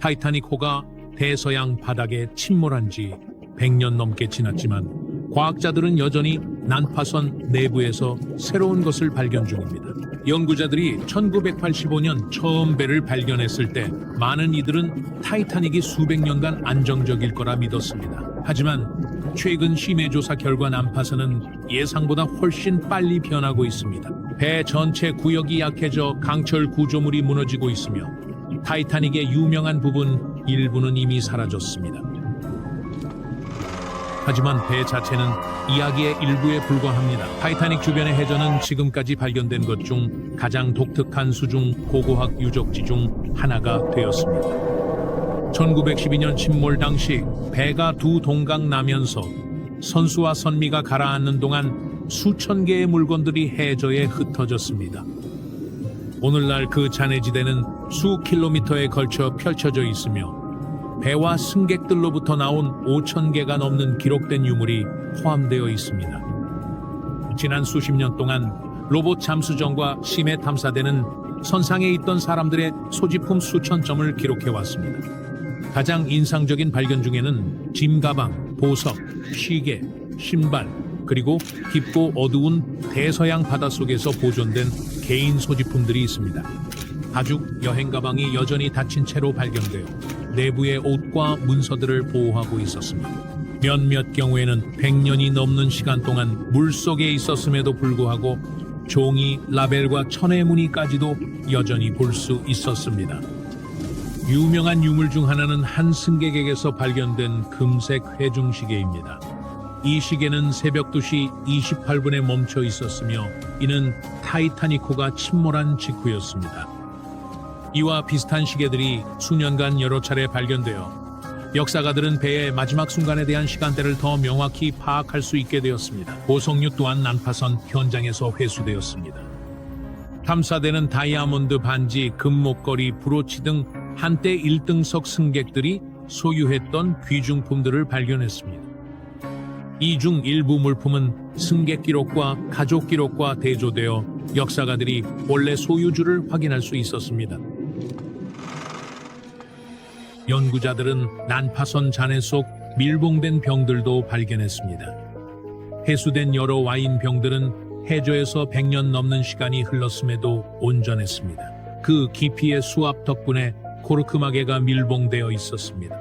타이타닉호가 대서양 바닥에 침몰한 지 100년 넘게 지났지만 과학자들은 여전히 난파선 내부에서 새로운 것을 발견 중입니다. 연구자들이 1985년 처음 배를 발견했을 때 많은 이들은 타이타닉이 수백 년간 안정적일 거라 믿었습니다. 하지만 최근 심해 조사 결과 난파선은 예상보다 훨씬 빨리 변하고 있습니다. 배 전체 구역이 약해져 강철 구조물이 무너지고 있으며 타이타닉의 유명한 부분 일부는 이미 사라졌습니다. 하지만 배 자체는 이야기의 일부에 불과합니다. 타이타닉 주변의 해저는 지금까지 발견된 것 중 가장 독특한 수중 고고학 유적지 중 하나가 되었습니다. 1912년 침몰 당시 배가 두 동강 나면서 선수와 선미가 가라앉는 동안 수천 개의 물건들이 해저에 흩어졌습니다. 오늘날 그 잔해지대는 수 킬로미터에 걸쳐 펼쳐져 있으며 배와 승객들로부터 나온 5,000개가 넘는 기록된 유물이 포함되어 있습니다. 지난 수십 년 동안 로봇 잠수정과 심해 탐사대는 선상에 있던 사람들의 소지품 수천 점을 기록해왔습니다. 가장 인상적인 발견 중에는 짐 가방, 보석, 시계, 신발, 그리고 깊고 어두운 대서양 바닷속에서 보존된 개인 소지품들이 있습니다. 가죽 여행 가방이 여전히 닫힌 채로 발견되어 내부의 옷과 문서들을 보호하고 있었습니다. 몇몇 경우에는 100년이 넘는 시간 동안 물속에 있었음에도 불구하고 종이, 라벨과 천의 무늬까지도 여전히 볼 수 있었습니다. 유명한 유물 중 하나는 한 승객에게서 발견된 금색 회중시계입니다. 이 시계는 새벽 2시 28분에 멈춰 있었으며 이는 타이타닉호가 침몰한 직후였습니다. 이와 비슷한 시계들이 수년간 여러 차례 발견되어 역사가들은 배의 마지막 순간에 대한 시간대를 더 명확히 파악할 수 있게 되었습니다. 보석류 또한 난파선 현장에서 회수되었습니다. 탐사대는 다이아몬드 반지, 금목걸이, 브로치 등 한때 1등석 승객들이 소유했던 귀중품들을 발견했습니다. 이 중 일부 물품은 승객 기록과 가족 기록과 대조되어 역사가들이 원래 소유주를 확인할 수 있었습니다. 연구자들은 난파선 잔해 속 밀봉된 병들도 발견했습니다. 회수된 여러 와인 병들은 해저에서 100년 넘는 시간이 흘렀음에도 온전했습니다. 그 깊이의 수압 덕분에 코르크마개가 밀봉되어 있었습니다.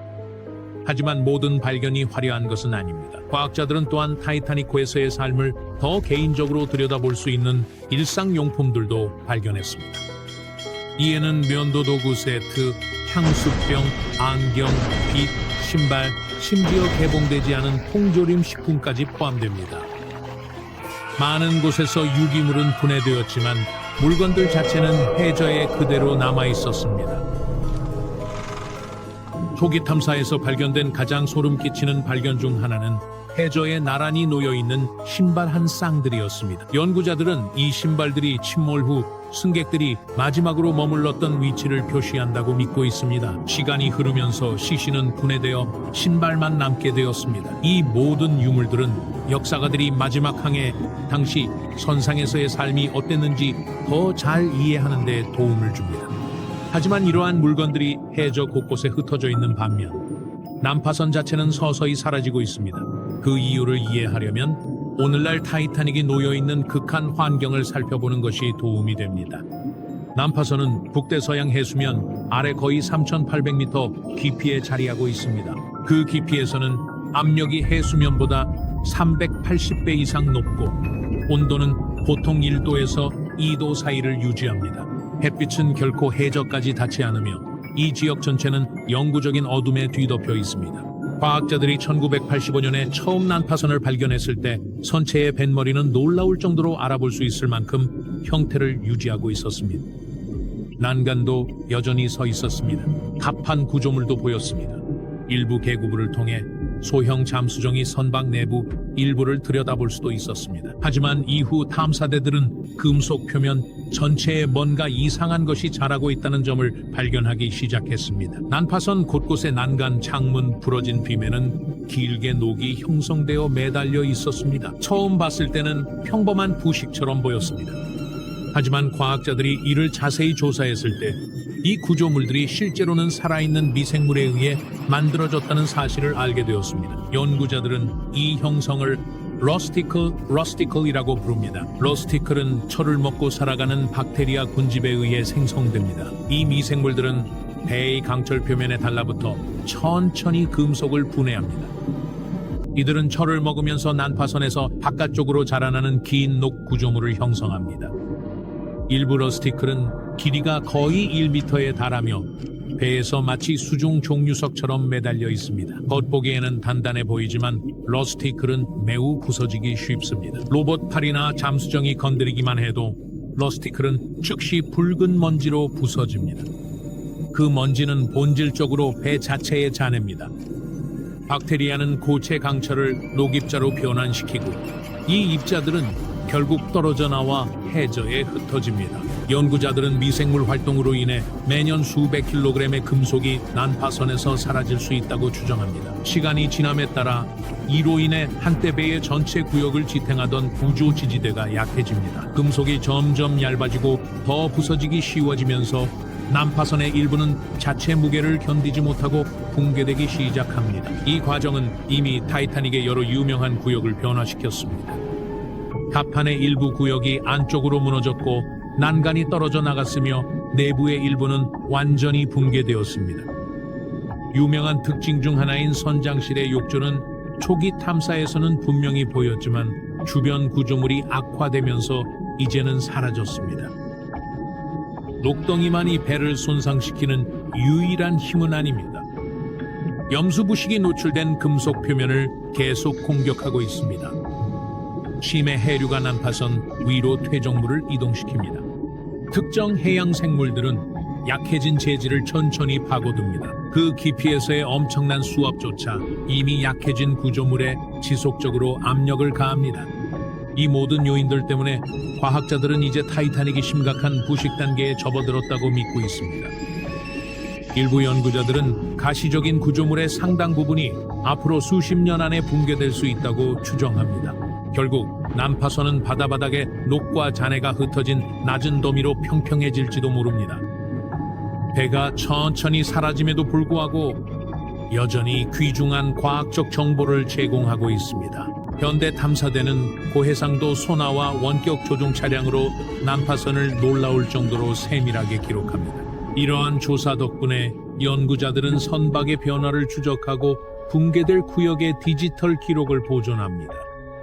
하지만 모든 발견이 화려한 것은 아닙니다. 과학자들은 또한 타이타닉호에서의 삶을 더 개인적으로 들여다볼 수 있는 일상용품들도 발견했습니다. 이에는 면도도구 세트, 향수병, 안경, 빗, 신발, 심지어 개봉되지 않은 통조림 식품까지 포함됩니다. 많은 곳에서 유기물은 분해되었지만 물건들 자체는 해저에 그대로 남아 있었습니다. 초기 탐사에서 발견된 가장 소름 끼치는 발견 중 하나는 해저에 나란히 놓여있는 신발 한 쌍들이었습니다. 연구자들은 이 신발들이 침몰 후 승객들이 마지막으로 머물렀던 위치를 표시한다고 믿고 있습니다. 시간이 흐르면서 시신은 분해되어 신발만 남게 되었습니다. 이 모든 유물들은 역사가들이 마지막 항해 당시 선상에서의 삶이 어땠는지 더 잘 이해하는 데 도움을 줍니다. 하지만 이러한 물건들이 해저 곳곳에 흩어져 있는 반면 난파선 자체는 서서히 사라지고 있습니다. 그 이유를 이해하려면 오늘날 타이타닉이 놓여있는 극한 환경을 살펴보는 것이 도움이 됩니다. 난파선은 북대서양 해수면 아래 거의 3,800m 깊이에 자리하고 있습니다. 그 깊이에서는 압력이 해수면보다 380배 이상 높고 온도는 보통 1도에서 2도 사이를 유지합니다. 햇빛은 결코 해저까지 닿지 않으며 이 지역 전체는 영구적인 어둠에 뒤덮여 있습니다. 과학자들이 1985년에 처음 난파선을 발견했을 때 선체의 뱃머리는 놀라울 정도로 알아볼 수 있을 만큼 형태를 유지하고 있었습니다. 난간도 여전히 서 있었습니다. 갑판 구조물도 보였습니다. 일부 계구부를 통해 소형 잠수정이 선박 내부 일부를 들여다볼 수도 있었습니다. 하지만 이후 탐사대들은 금속 표면 전체에 뭔가 이상한 것이 자라고 있다는 점을 발견하기 시작했습니다. 난파선 곳곳에 난간, 창문, 부러진 빔에는 길게 녹이 형성되어 매달려 있었습니다. 처음 봤을 때는 평범한 부식처럼 보였습니다. 하지만 과학자들이 이를 자세히 조사했을 때 이 구조물들이 실제로는 살아있는 미생물에 의해 만들어졌다는 사실을 알게 되었습니다. 연구자들은 이 형성을 러스티클이라고 부릅니다. 러스티클은 철을 먹고 살아가는 박테리아 군집에 의해 생성됩니다. 이 미생물들은 배의 강철 표면에 달라붙어 천천히 금속을 분해합니다. 이들은 철을 먹으면서 난파선에서 바깥쪽으로 자라나는 긴 녹 구조물을 형성합니다. 일부 러스티클은 길이가 거의 1m에 달하며 배에서 마치 수중 종류석처럼 매달려 있습니다. 겉보기에는 단단해 보이지만 러스티클은 매우 부서지기 쉽습니다. 로봇 팔이나 잠수정이 건드리기만 해도 러스티클은 즉시 붉은 먼지로 부서집니다. 그 먼지는 본질적으로 배 자체의 잔해입니다. 박테리아는 고체 강철을 녹입자로 변환시키고 이 입자들은 결국 떨어져 나와 해저에 흩어집니다. 연구자들은 미생물 활동으로 인해 매년 수백 킬로그램의 금속이 난파선에서 사라질 수 있다고 추정합니다. 시간이 지남에 따라 이로 인해 한때 배의 전체 구역을 지탱하던 구조 지지대가 약해집니다. 금속이 점점 얇아지고 더 부서지기 쉬워지면서 난파선의 일부는 자체 무게를 견디지 못하고 붕괴되기 시작합니다. 이 과정은 이미 타이타닉의 여러 유명한 구역을 변화시켰습니다. 갑판의 일부 구역이 안쪽으로 무너졌고 난간이 떨어져 나갔으며 내부의 일부는 완전히 붕괴되었습니다. 유명한 특징 중 하나인 선장실의 욕조는 초기 탐사에서는 분명히 보였지만 주변 구조물이 악화되면서 이제는 사라졌습니다. 녹덩이만이 배를 손상시키는 유일한 힘은 아닙니다. 염수부식이 노출된 금속 표면을 계속 공격하고 있습니다. 심해 해류가 난파선 위로 퇴적물을 이동시킵니다. 특정 해양 생물들은 약해진 재질을 천천히 파고듭니다. 그 깊이에서의 엄청난 수압조차 이미 약해진 구조물에 지속적으로 압력을 가합니다. 이 모든 요인들 때문에 과학자들은 이제 타이타닉이 심각한 부식 단계에 접어들었다고 믿고 있습니다. 일부 연구자들은 가시적인 구조물의 상당 부분이 앞으로 수십 년 안에 붕괴될 수 있다고 추정합니다. 결국 난파선은 바다바닥에 녹과 잔해가 흩어진 낮은 더미로 평평해질지도 모릅니다. 배가 천천히 사라짐에도 불구하고 여전히 귀중한 과학적 정보를 제공하고 있습니다. 현대 탐사대는 고해상도 소나와 원격 조종 차량으로 난파선을 놀라울 정도로 세밀하게 기록합니다. 이러한 조사 덕분에 연구자들은 선박의 변화를 추적하고 붕괴될 구역의 디지털 기록을 보존합니다.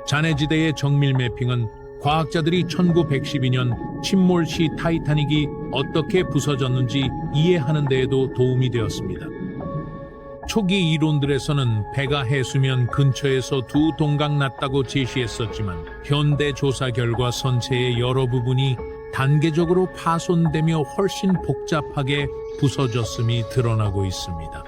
잔해지대의 정밀 매핑은 과학자들이 1912년 침몰 시 타이타닉이 어떻게 부서졌는지 이해하는 데에도 도움이 되었습니다. 초기 이론들에서는 배가 해수면 근처에서 두 동강 났다고 제시했었지만 현대 조사 결과 선체의 여러 부분이 단계적으로 파손되며 훨씬 복잡하게 부서졌음이 드러나고 있습니다.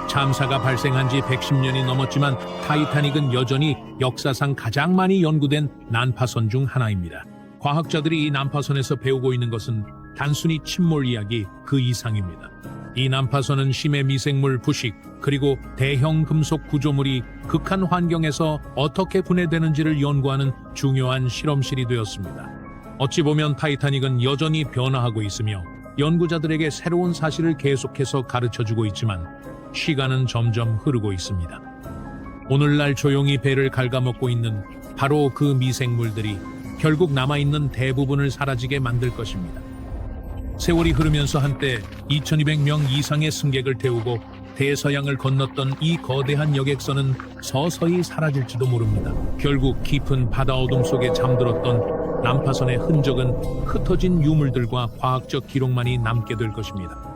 참사가 발생한 지 110년이 넘었지만 타이타닉은 여전히 역사상 가장 많이 연구된 난파선 중 하나입니다. 과학자들이 이 난파선에서 배우고 있는 것은 단순히 침몰 이야기 그 이상입니다. 이 난파선은 심해 미생물 부식 그리고 대형 금속 구조물이 극한 환경에서 어떻게 분해되는지를 연구하는 중요한 실험실이 되었습니다. 어찌 보면 타이타닉은 여전히 변화하고 있으며 연구자들에게 새로운 사실을 계속해서 가르쳐주고 있지만 시간은 점점 흐르고 있습니다. 오늘날 조용히 배를 갉아먹고 있는 바로 그 미생물들이 결국 남아있는 대부분을 사라지게 만들 것입니다. 세월이 흐르면서 한때 2200명 이상의 승객을 태우고 대서양을 건넜던 이 거대한 여객선은 서서히 사라질지도 모릅니다. 결국 깊은 바다 어둠 속에 잠들었던 난파선의 흔적은 흩어진 유물들과 과학적 기록만이 남게 될 것입니다.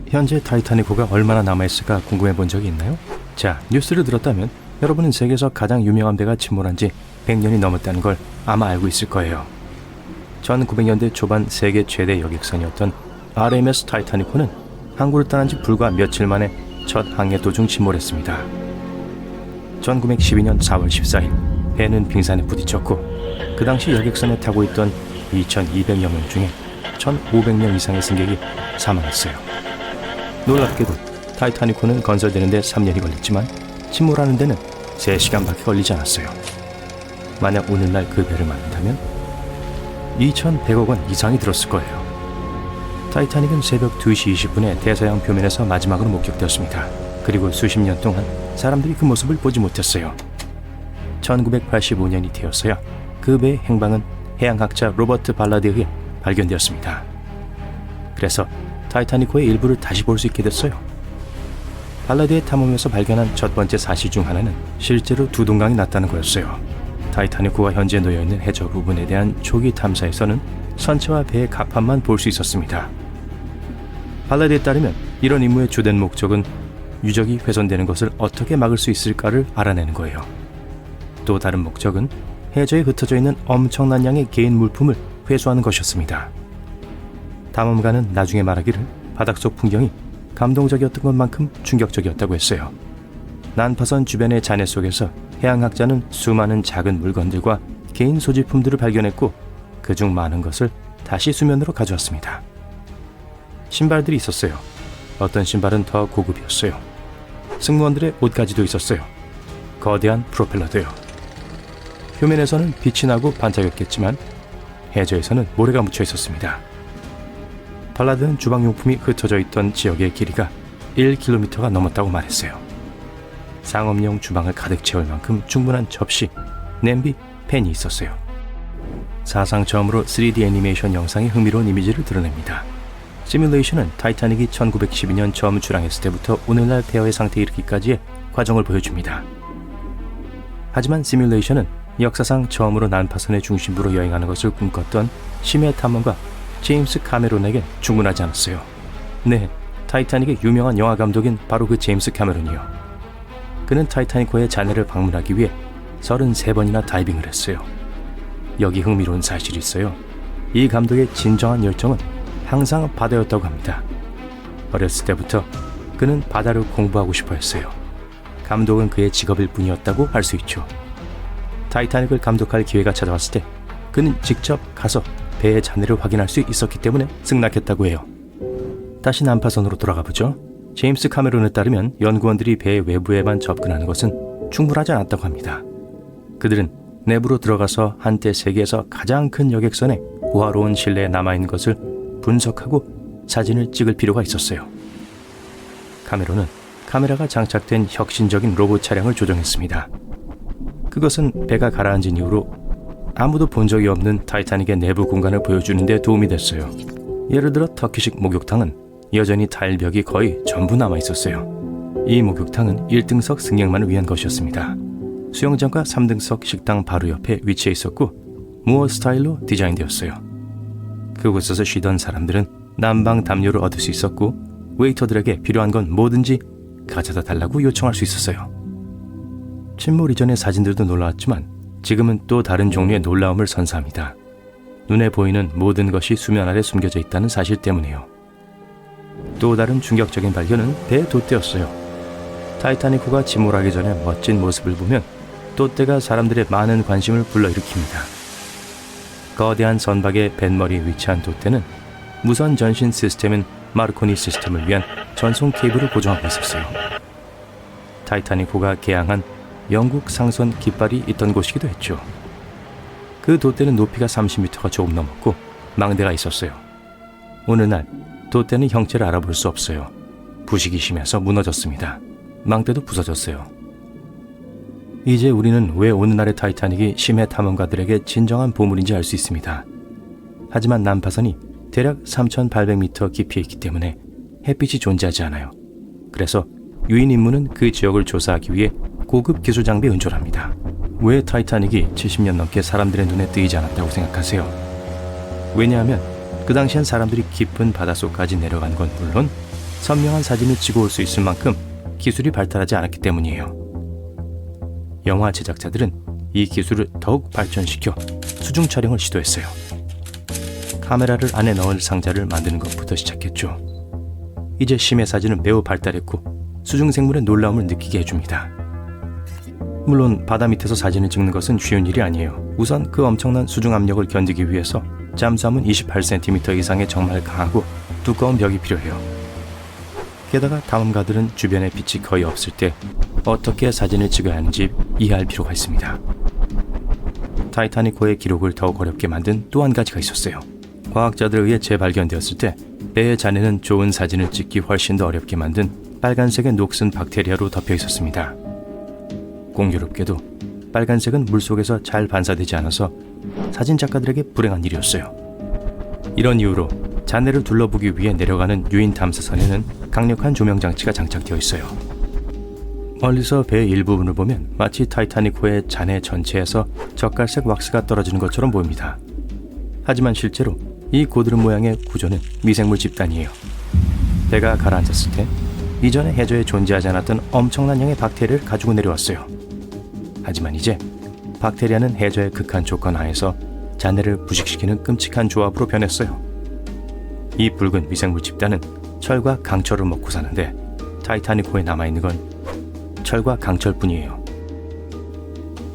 현재 타이타닉호가 얼마나 남아있을까 궁금해 본 적이 있나요? 자, 뉴스를 들었다면 여러분은 세계에서 가장 유명한 배가 침몰한 지 100년이 넘었다는 걸 아마 알고 있을 거예요. 1900년대 초반 세계 최대 여객선이었던 RMS 타이타닉호는 항구를 떠난 지 불과 며칠 만에 첫 항해 도중 침몰했습니다. 1912년 4월 14일 배는 빙산에 부딪혔고 그 당시 여객선에 타고 있던 2200여 명 중에 1500명 이상의 승객이 사망했어요. 놀랍게도 타이타닉호는 건설되는 데 3년이 걸렸지만 침몰하는 데는 3시간밖에 걸리지 않았어요. 만약 오늘날 그 배를 만든다면 2,100억 원 이상이 들었을 거예요. 타이타닉은 새벽 2시 20분에 대서양 표면에서 마지막으로 목격되었습니다. 그리고 수십 년 동안 사람들이 그 모습을 보지 못했어요. 1985년이 되었어야 그 배의 행방은 해양학자 로버트 발라드에 의해 발견되었습니다. 그래서 타이타닉호의 일부를 다시 볼 수 있게 됐어요. 발라드의 탐험에서 발견한 첫 번째 사실 중 하나는 실제로 두 동강이 났다는 거였어요. 타이타닉호가 현재 놓여있는 해저 부분에 대한 초기 탐사에서는 선체와 배의 갑판만 볼 수 있었습니다. 발라드에 따르면 이런 임무의 주된 목적은 유적이 훼손되는 것을 어떻게 막을 수 있을까를 알아내는 거예요. 또 다른 목적은 해저에 흩어져 있는 엄청난 양의 개인 물품을 회수하는 것이었습니다. 탐험가는 나중에 말하기를 바닥속 풍경이 감동적이었던 것만큼 충격적이었다고 했어요. 난파선 주변의 잔해 속에서 해양학자는 수많은 작은 물건들과 개인 소지품들을 발견했고 그중 많은 것을 다시 수면으로 가져왔습니다. 신발들이 있었어요. 어떤 신발은 더 고급이었어요. 승무원들의 옷가지도 있었어요. 거대한 프로펠러도요. 표면에서는 빛이 나고 반짝였겠지만 해저에서는 모래가 묻혀 있었습니다. 발라드는 주방용품이 흩어져 있던 지역의 길이가 1km가 넘었다고 말했어요. 상업용 주방을 가득 채울 만큼 충분한 접시, 냄비, 팬이 있었어요. 사상 처음으로 3D 애니메이션 영상의 흥미로운 이미지를 드러냅니다. 시뮬레이션은 타이타닉이 1912년 처음 출항했을 때부터 오늘날 폐허의 상태에 이르기까지의 과정을 보여줍니다. 하지만 시뮬레이션은 역사상 처음으로 난파선의 중심부로 여행하는 것을 꿈꿨던 심해 탐험가 제임스 카메론에겐 충분하지 않았어요. 네, 타이타닉의 유명한 영화 감독인 바로 그 제임스 카메론이요. 그는 타이타닉호의 잔해를 방문하기 위해 33번이나 다이빙을 했어요. 여기 흥미로운 사실이 있어요. 이 감독의 진정한 열정은 항상 바다였다고 합니다. 어렸을 때부터 그는 바다를 공부하고 싶어 했어요. 감독은 그의 직업일 뿐이었다고 할 수 있죠. 타이타닉을 감독할 기회가 찾아왔을 때 그는 직접 가서 배의 잔해를 확인할 수 있었기 때문에 승낙했다고 해요. 다시 난파선으로 돌아가 보죠. 제임스 카메론에 따르면 연구원들이 배의 외부에만 접근하는 것은 충분하지 않았다고 합니다. 그들은 내부로 들어가서 한때 세계에서 가장 큰 여객선의 호화로운 실내에 남아있는 것을 분석하고 사진을 찍을 필요가 있었어요. 카메론은 카메라가 장착된 혁신적인 로봇 차량을 조정했습니다. 그것은 배가 가라앉은 이후로 아무도 본 적이 없는 타이타닉의 내부 공간을 보여주는 데 도움이 됐어요. 예를 들어 터키식 목욕탕은 여전히 타일벽이 거의 전부 남아있었어요. 이 목욕탕은 1등석 승객만을 위한 것이었습니다. 수영장과 3등석 식당 바로 옆에 위치해 있었고 무어 스타일로 디자인되었어요. 그곳에서 쉬던 사람들은 난방 담요를 얻을 수 있었고 웨이터들에게 필요한 건 뭐든지 가져다 달라고 요청할 수 있었어요. 침몰 이전의 사진들도 놀라웠지만 지금은 또 다른 종류의 놀라움을 선사합니다. 눈에 보이는 모든 것이 수면 아래 숨겨져 있다는 사실 때문이에요. 또 다른 충격적인 발견은 배의 돛대였어요. 타이타닉호가 침몰하기 전에 멋진 모습을 보면 돛대가 사람들의 많은 관심을 불러일으킵니다. 거대한 선박의 뱃머리에 위치한 돛대는 무선 전신 시스템인 마르코니 시스템을 위한 전송 케이블을 고정하고 있었어요. 타이타닉호가 개항한 영국 상선 깃발이 있던 곳이기도 했죠. 그 돛대는 높이가 30m가 조금 넘었고 망대가 있었어요. 어느 날 돛대는 형체를 알아볼 수 없어요. 부식이 심해서 무너졌습니다. 망대도 부서졌어요. 이제 우리는 왜 오늘날의 타이타닉이 심해 탐험가들에게 진정한 보물인지 알 수 있습니다. 하지만 난파선이 대략 3,800m 깊이에 있기 때문에 햇빛이 존재하지 않아요. 그래서 유인 임무는 그 지역을 조사하기 위해 고급 기술 장비에 의존합니다. 왜 타이타닉이 70년 넘게 사람들의 눈에 띄지 않았다고 생각하세요? 왜냐하면 그 당시엔 사람들이 깊은 바닷속까지 내려간 건 물론 선명한 사진을 찍어 올 수 있을 만큼 기술이 발달하지 않았기 때문이에요. 영화 제작자들은 이 기술을 더욱 발전시켜 수중 촬영을 시도했어요. 카메라를 안에 넣을 상자를 만드는 것부터 시작했죠. 이제 심해 사진은 매우 발달했고 수중 생물의 놀라움을 느끼게 해줍니다. 물론 바다 밑에서 사진을 찍는 것은 쉬운 일이 아니에요. 우선 그 엄청난 수중 압력을 견디기 위해서 잠수함은 28cm 이상의 정말 강하고 두꺼운 벽이 필요해요. 게다가 탐험가들은 주변에 빛이 거의 없을 때 어떻게 사진을 찍어야 하는지 이해할 필요가 있습니다. 타이타닉호의 기록을 더욱 어렵게 만든 또 한 가지가 있었어요. 과학자들에 의해 재발견되었을 때 배의 잔해는 좋은 사진을 찍기 훨씬 더 어렵게 만든 빨간색의 녹슨 박테리아로 덮여 있었습니다. 공교롭게도 빨간색은 물속에서 잘 반사되지 않아서 사진 작가들에게 불행한 일이었어요. 이런 이유로 잔해를 둘러보기 위해 내려가는 유인 탐사선에는 강력한 조명 장치가 장착되어 있어요. 멀리서 배의 일부분을 보면 마치 타이타닉호의 잔해 전체에서 젓갈색 왁스가 떨어지는 것처럼 보입니다. 하지만 실제로 이 고드름 모양의 구조는 미생물 집단이에요. 배가 가라앉았을 때 이전에 해저에 존재하지 않았던 엄청난 양의 박테리아를 가지고 내려왔어요. 하지만 이제 박테리아는 해저의 극한 조건 하에서 잔해를 부식시키는 끔찍한 조합으로 변했어요. 이 붉은 미생물 집단은 철과 강철을 먹고 사는데 타이타닉호에 남아있는 건 철과 강철뿐이에요.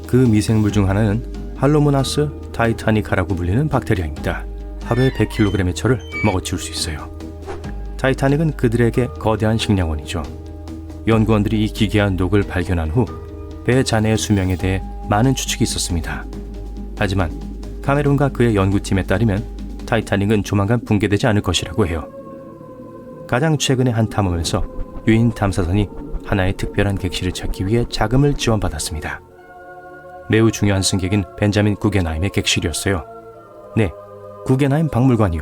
그 미생물 중 하나는 할로모나스 타이타니카라고 불리는 박테리아입니다. 하루에 100kg의 철을 먹어치울 수 있어요. 타이타닉은 그들에게 거대한 식량원이죠. 연구원들이 이 기괴한 녹을 발견한 후 배 잔해의 수명에 대해 많은 추측이 있었습니다. 하지만 카메론과 그의 연구팀에 따르면 타이타닉은 조만간 붕괴되지 않을 것이라고 해요. 가장 최근의 한 탐험에서 유인 탐사선이 하나의 특별한 객실을 찾기 위해 자금을 지원받았습니다. 매우 중요한 승객인 벤자민 구겐하임의 객실이었어요. 네, 구겐하임 박물관이요.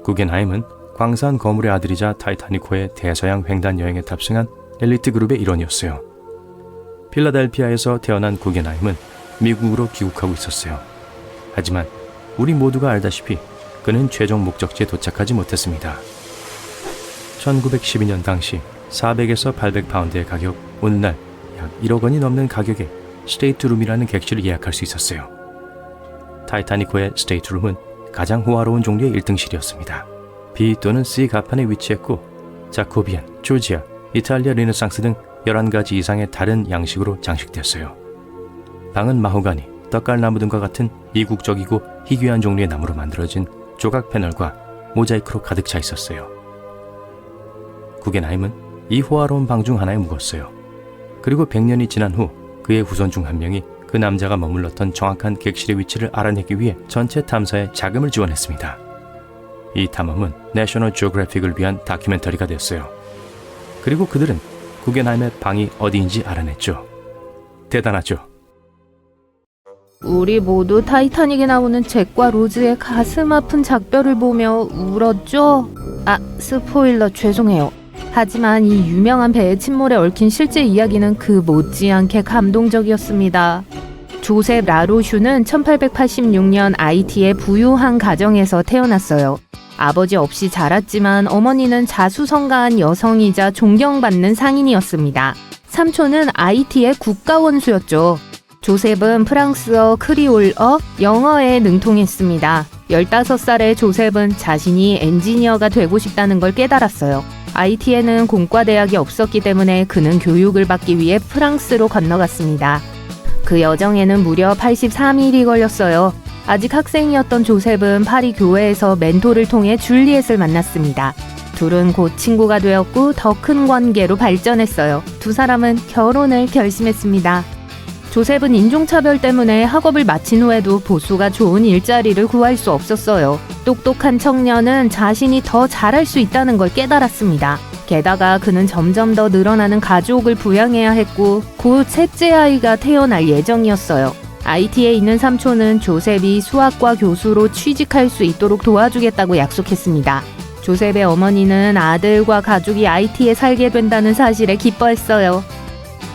구겐하임은 광산 거물의 아들이자 타이타닉호의 대서양 횡단 여행에 탑승한 엘리트 그룹의 일원이었어요. 필라델피아에서 태어난 구겐하임은 미국으로 귀국하고 있었어요. 하지만 우리 모두가 알다시피 그는 최종 목적지에 도착하지 못했습니다. 1912년 당시 400에서 800파운드의 가격, 오늘날 약 1억 원이 넘는 가격에 스테이트룸이라는 객실을 예약할 수 있었어요. 타이타닉호의 스테이트룸은 가장 호화로운 종류의 1등실이었습니다. B 또는 C 가판에 위치했고 자코비안, 조지아, 이탈리아 르네상스 등 11가지 이상의 다른 양식으로 장식되었어요. 방은 마호가니, 떡갈나무 등과 같은 이국적이고 희귀한 종류의 나무로 만들어진 조각 패널과 모자이크로 가득 차 있었어요. 구겐하임은 이 호화로운 방 중 하나에 묵었어요. 그리고 100년이 지난 후 그의 후손 중 한 명이 그 남자가 머물렀던 정확한 객실의 위치를 알아내기 위해 전체 탐사에 자금을 지원했습니다. 이 탐험은 내셔널 지오그래픽을 위한 다큐멘터리가 됐어요. 그리고 그들은 구겐하임의 방이 어디인지 알아냈죠. 대단하죠? 우리 모두 타이타닉에 나오는 잭과 로즈의 가슴 아픈 작별을 보며 울었죠? 스포일러 죄송해요. 하지만 이 유명한 배의 침몰에 얽힌 실제 이야기는 그 못지않게 감동적이었습니다. 조셉 라로슈는 1886년 아이티의 부유한 가정에서 태어났어요. 아버지 없이 자랐지만 어머니는 자수성가한 여성이자 존경받는 상인이었습니다. 삼촌은 아이티의 국가원수였죠. 조셉은 프랑스어, 크리올어, 영어에 능통했습니다. 15살의 조셉은 자신이 엔지니어가 되고 싶다는 걸 깨달았어요. 아이티에는 공과대학이 없었기 때문에 그는 교육을 받기 위해 프랑스로 건너갔습니다. 그 여정에는 무려 83일이 걸렸어요. 아직 학생이었던 조셉은 파리 교회에서 멘토를 통해 줄리엣을 만났습니다. 둘은 곧 친구가 되었고 더 큰 관계로 발전했어요. 두 사람은 결혼을 결심했습니다. 조셉은 인종차별 때문에 학업을 마친 후에도 보수가 좋은 일자리를 구할 수 없었어요. 똑똑한 청년은 자신이 더 잘할 수 있다는 걸 깨달았습니다. 게다가 그는 점점 더 늘어나는 가족을 부양해야 했고 곧 셋째 아이가 태어날 예정이었어요. IT에 있는 삼촌은 조셉이 수학과 교수로 취직할 수 있도록 도와주겠다고 약속했습니다. 조셉의 어머니는 아들과 가족이 IT에 살게 된다는 사실에 기뻐했어요.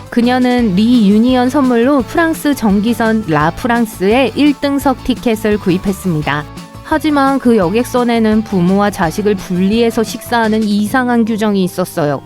그녀는 리 유니언 선물로 프랑스 정기선 라 프랑스의 1등석 티켓을 구입했습니다. 하지만 그 여객선에는 부모와 자식을 분리해서 식사하는 이상한 규정이 있었어요.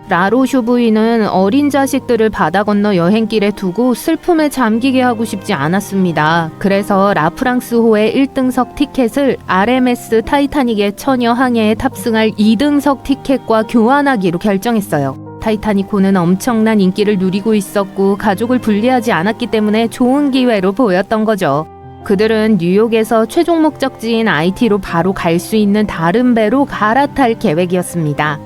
라로슈 부인은 어린 자식들을 바다 건너 여행길에 두고 슬픔에 잠기게 하고 싶지 않았습니다. 그래서 라프랑스호의 1등석 티켓을 RMS 타이타닉의 처녀 항해에 탑승할 2등석 티켓과 교환하기로 결정했어요. 타이타닉호는 엄청난 인기를 누리고 있었고 가족을 분리하지 않았기 때문에 좋은 기회로 보였던 거죠. 그들은 뉴욕에서 최종 목적지인 IT로 바로 갈 수 있는 다른 배로 갈아탈 계획이었습니다.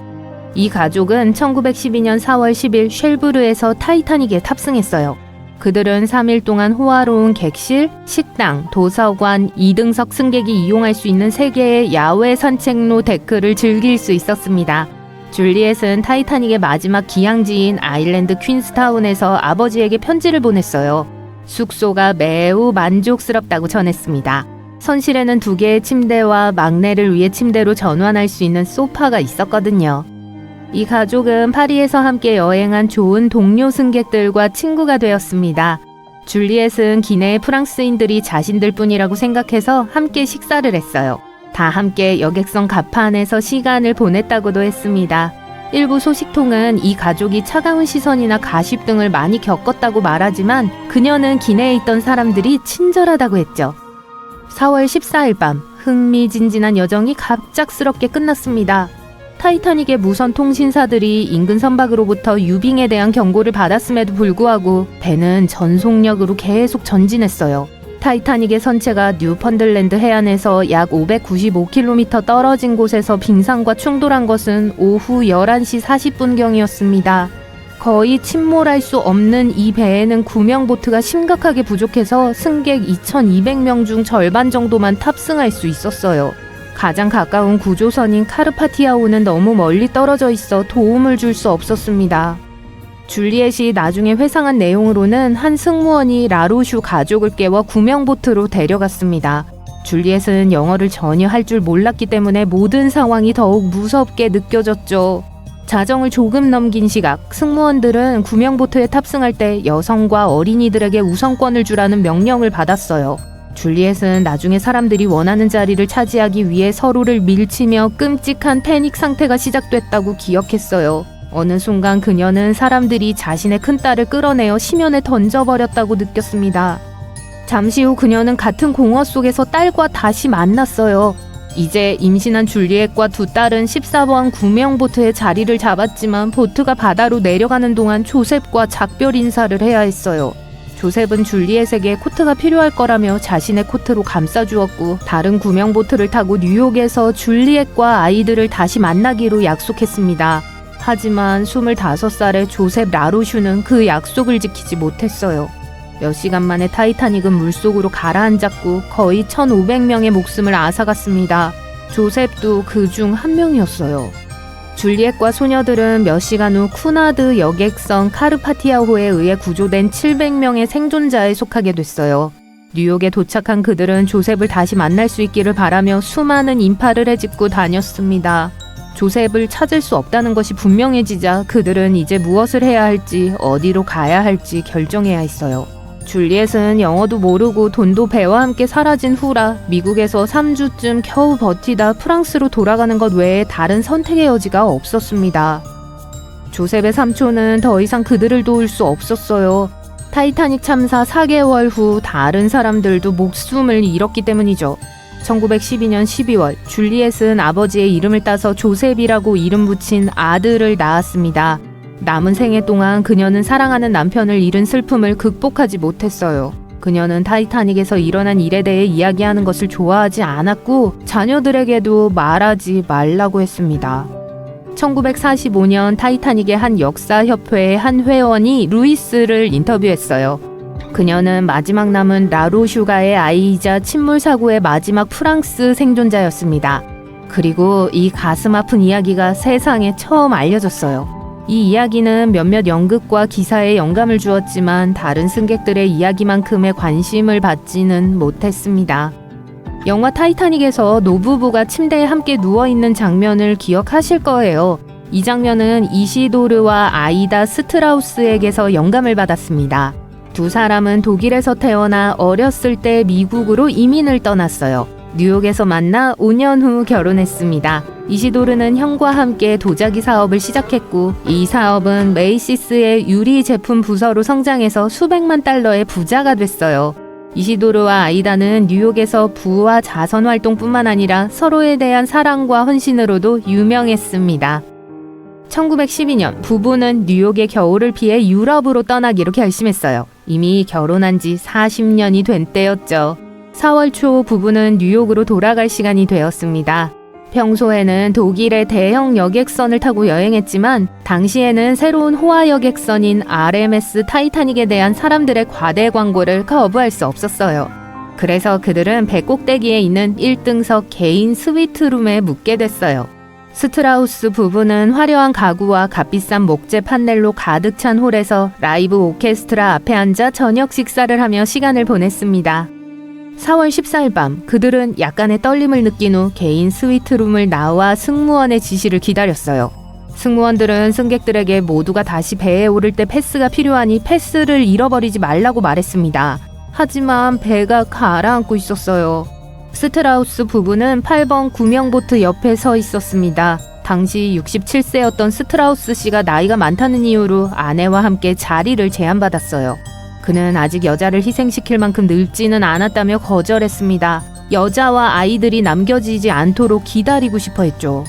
이 가족은 1912년 4월 10일 쉘브르에서 타이타닉에 탑승했어요. 그들은 3일 동안 호화로운 객실, 식당, 도서관, 2등석 승객이 이용할 수 있는 3개의 야외 산책로 데크를 즐길 수 있었습니다. 줄리엣은 타이타닉의 마지막 기항지인 아일랜드 퀸스타운에서 아버지에게 편지를 보냈어요. 숙소가 매우 만족스럽다고 전했습니다. 선실에는 2개의 침대와 막내를 위해 침대로 전환할 수 있는 소파가 있었거든요. 이 가족은 파리에서 함께 여행한 좋은 동료 승객들과 친구가 되었습니다. 줄리엣은 기내의 프랑스인들이 자신들 뿐이라고 생각해서 함께 식사를 했어요. 다 함께 여객선 갑판에서 시간을 보냈다고도 했습니다. 일부 소식통은 이 가족이 차가운 시선이나 가십 등을 많이 겪었다고 말하지만 그녀는 기내에 있던 사람들이 친절하다고 했죠. 4월 14일 밤 흥미진진한 여정이 갑작스럽게 끝났습니다. 타이타닉의 무선 통신사들이 인근 선박으로부터 유빙에 대한 경고를 받았음에도 불구하고 배는 전속력으로 계속 전진했어요. 타이타닉의 선체가 뉴펀들랜드 해안에서 약 595km 떨어진 곳에서 빙산과 충돌한 것은 오후 11시 40분경이었습니다. 거의 침몰할 수 없는 이 배에는 구명보트가 심각하게 부족해서 승객 2,200명 중 절반 정도만 탑승할 수 있었어요. 가장 가까운 구조선인 카르파티아호는 너무 멀리 떨어져 있어 도움을 줄 수 없었습니다. 줄리엣이 나중에 회상한 내용으로는 한 승무원이 라로슈 가족을 깨워 구명보트로 데려갔습니다. 줄리엣은 영어를 전혀 할 줄 몰랐기 때문에 모든 상황이 더욱 무섭게 느껴졌죠. 자정을 조금 넘긴 시각, 승무원들은 구명보트에 탑승할 때 여성과 어린이들에게 우선권을 주라는 명령을 받았어요. 줄리엣은 나중에 사람들이 원하는 자리를 차지하기 위해 서로를 밀치며 끔찍한 패닉 상태가 시작됐다고 기억했어요. 어느 순간 그녀는 사람들이 자신의 큰딸을 끌어내어 심연에 던져버렸다고 느꼈습니다. 잠시 후 그녀는 같은 공허 속에서 딸과 다시 만났어요. 이제 임신한 줄리엣과 2 딸은 14번 구명보트에 자리를 잡았지만 보트가 바다로 내려가는 동안 조셉과 작별 인사를 해야 했어요. 조셉은 줄리엣에게 코트가 필요할 거라며 자신의 코트로 감싸주었고 다른 구명보트를 타고 뉴욕에서 줄리엣과 아이들을 다시 만나기로 약속했습니다. 하지만 25살의 조셉 라로슈는 그 약속을 지키지 못했어요. 몇 시간 만에 타이타닉은 물속으로 가라앉았고 거의 1,500명의 목숨을 앗아갔습니다. 조셉도 그 중 한 명이었어요. 줄리엣과 소녀들은 몇 시간 후 쿠나드 여객선 카르파티아호에 의해 구조된 700명의 생존자에 속하게 됐어요. 뉴욕에 도착한 그들은 조셉을 다시 만날 수 있기를 바라며 수많은 인파를 헤집고 다녔습니다. 조셉을 찾을 수 없다는 것이 분명해지자 그들은 이제 무엇을 해야 할지 어디로 가야 할지 결정해야 했어요. 줄리엣은 영어도 모르고 돈도 배와 함께 사라진 후라 미국에서 3주쯤 겨우 버티다 프랑스로 돌아가는 것 외에 다른 선택의 여지가 없었습니다. 조셉의 삼촌은 더 이상 그들을 도울 수 없었어요. 타이타닉 참사 4개월 후 다른 사람들도 목숨을 잃었기 때문이죠. 1912년 12월 줄리엣은 아버지의 이름을 따서 조셉이라고 이름 붙인 아들을 낳았습니다. 남은 생애 동안 그녀는 사랑하는 남편을 잃은 슬픔을 극복하지 못했어요. 그녀는 타이타닉에서 일어난 일에 대해 이야기하는 것을 좋아하지 않았고 자녀들에게도 말하지 말라고 했습니다. 1945년 타이타닉의 한 역사협회의 한 회원이 루이스를 인터뷰했어요. 그녀는 마지막 남은 라로슈가의 아이이자 침몰 사고의 마지막 프랑스 생존자였습니다. 그리고 이 가슴 아픈 이야기가 세상에 처음 알려졌어요. 이 이야기는 몇몇 연극과 기사에 영감을 주었지만 다른 승객들의 이야기만큼의 관심을 받지는 못했습니다. 영화 타이타닉에서 노부부가 침대에 함께 누워있는 장면을 기억하실 거예요. 이 장면은 이시도르와 아이다 스트라우스에게서 영감을 받았습니다. 2 사람은 독일에서 태어나 어렸을 때 미국으로 이민을 떠났어요. 뉴욕에서 만나 5년 후 결혼했습니다. 이시도르는 형과 함께 도자기 사업을 시작했고 이 사업은 메이시스의 유리 제품 부서로 성장해서 수백만 달러의 부자가 됐어요. 이시도르와 아이다는 뉴욕에서 부와 자선 활동뿐만 아니라 서로에 대한 사랑과 헌신으로도 유명했습니다. 1912년 부부는 뉴욕의 겨울을 피해 유럽으로 떠나기로 결심했어요. 이미 결혼한 지 40년이 된 때였죠. 4월 초 부부는 뉴욕으로 돌아갈 시간이 되었습니다. 평소에는 독일의 대형 여객선을 타고 여행했지만 당시에는 새로운 호화 여객선인 RMS 타이타닉에 대한 사람들의 과대 광고를 거부할 수 없었어요. 그래서 그들은 배 꼭대기에 있는 1등석 개인 스위트룸에 묵게 됐어요. 스트라우스 부부는 화려한 가구와 값비싼 목재 판넬로 가득 찬 홀에서 라이브 오케스트라 앞에 앉아 저녁 식사를 하며 시간을 보냈습니다. 4월 14일 밤 그들은 약간의 떨림을 느낀 후 개인 스위트룸을 나와 승무원의 지시를 기다렸어요. 승무원들은 승객들에게 모두가 다시 배에 오를 때 패스가 필요하니 패스를 잃어버리지 말라고 말했습니다. 하지만 배가 가라앉고 있었어요. 스트라우스 부부는 8번 구명보트 옆에 서 있었습니다. 당시 67세였던 스트라우스 씨가 나이가 많다는 이유로 아내와 함께 자리를 제안받았어요. 그는 아직 여자를 희생시킬 만큼 늙지는 않았다며 거절했습니다. 여자와 아이들이 남겨지지 않도록 기다리고 싶어 했죠.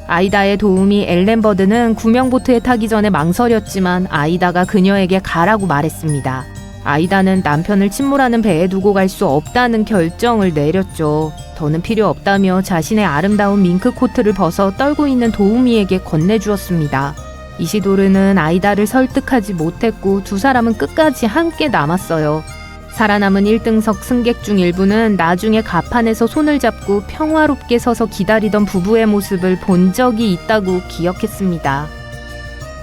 아이다의 도우미 엘렌 버드는 구명보트에 타기 전에 망설였지만 아이다가 그녀에게 가라고 말했습니다. 아이다는 남편을 침몰하는 배에 두고 갈 수 없다는 결정을 내렸죠. 더는 필요 없다며 자신의 아름다운 밍크 코트를 벗어 떨고 있는 도우미에게 건네주었습니다. 이시도르는 아이다를 설득하지 못했고 두 사람은 끝까지 함께 남았어요. 살아남은 1등석 승객 중 일부는 나중에 갑판에서 손을 잡고 평화롭게 서서 기다리던 부부의 모습을 본 적이 있다고 기억했습니다.